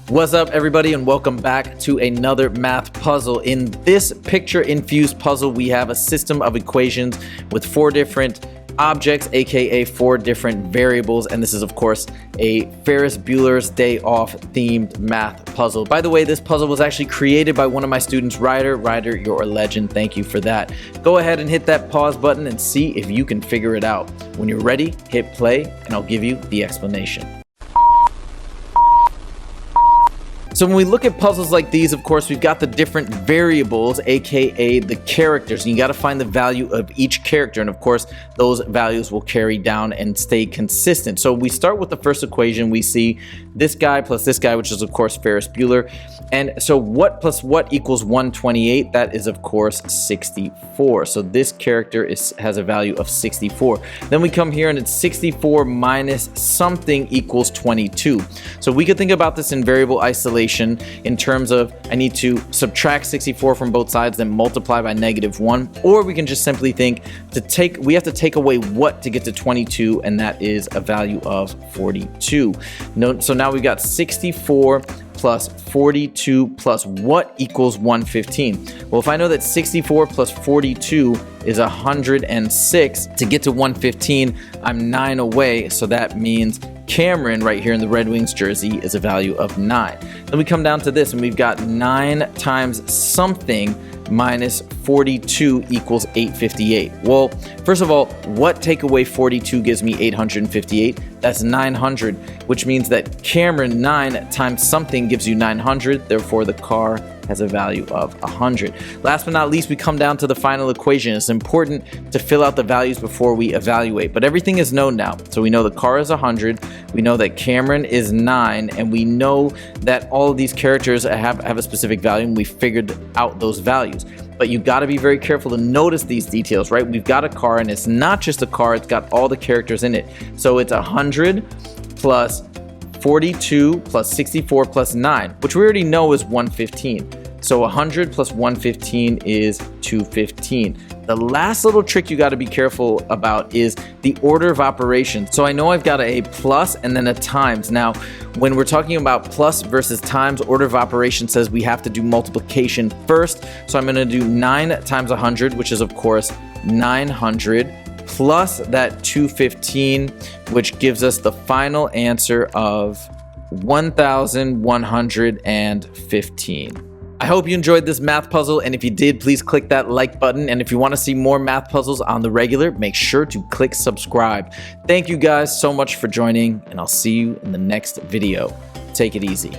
What's up, everybody, and welcome back to another math puzzle. In this picture infused puzzle, we have a system of equations with 4 different objects, aka 4 different variables, and this is of course a Ferris Bueller's Day Off themed math puzzle. By the way, this puzzle was actually created by one of my students, Ryder. Ryder, you're a legend. Thank you for that. Go ahead and hit that pause button and see if you can figure it out. When you're ready, hit play and I'll give you the explanation. So when we look at puzzles like these, of course, we've got the different variables, aka the characters, and you got to find the value of each character. And of course, those values will carry down and stay consistent. So we start with the first equation. We see this guy plus this guy, which is of course Ferris Bueller. And so what plus what equals 128? That is of course 64. So this character has a value of 64. Then we come here and it's 64 minus something equals 22. So we could think about this in variable isolation in terms of I need to subtract 64 from both sides, then multiply by -1, or we can just simply think we have to take away what to get to 22, and that is a value of 42. So now we've got 64 plus 42 plus what equals 115? Well, if I know that 64 plus 42 is 106, to get to 115, I'm 9 away, so that means Cameron right here in the Red Wings jersey is a value of 9. Then we come down to this and we've got 9 times something minus 42 equals 858. Well, first of all, what take away 42 gives me 858? That's 900, which means that Cameron 9 times something gives you 900. Therefore, the car has a value of 100. Last but not least, we come down to the final equation. It's important to fill out the values before we evaluate, but everything is known now. So we know the car is 100, we know that Cameron is 9, and we know that all of these characters have a specific value, and we figured out those values. But you got to be very careful to notice these details, right? We've got a car, and it's not just a car, it's got all the characters in it. So it's 100 plus 42 plus 64 plus 9, which we already know is 115. So 100 plus 115 is 215. The last little trick you got to be careful about is the order of operations. So I know I've got a plus and then a times. Now, when we're talking about plus versus times, order of operation says we have to do multiplication first. So I'm going to do 9 times 100, which is of course 900, plus that 215, which gives us the final answer of 1,115. I hope you enjoyed this math puzzle, and if you did, please click that like button. And if you want to see more math puzzles on the regular, make sure to click subscribe. Thank you guys so much for joining, and I'll see you in the next video. Take it easy.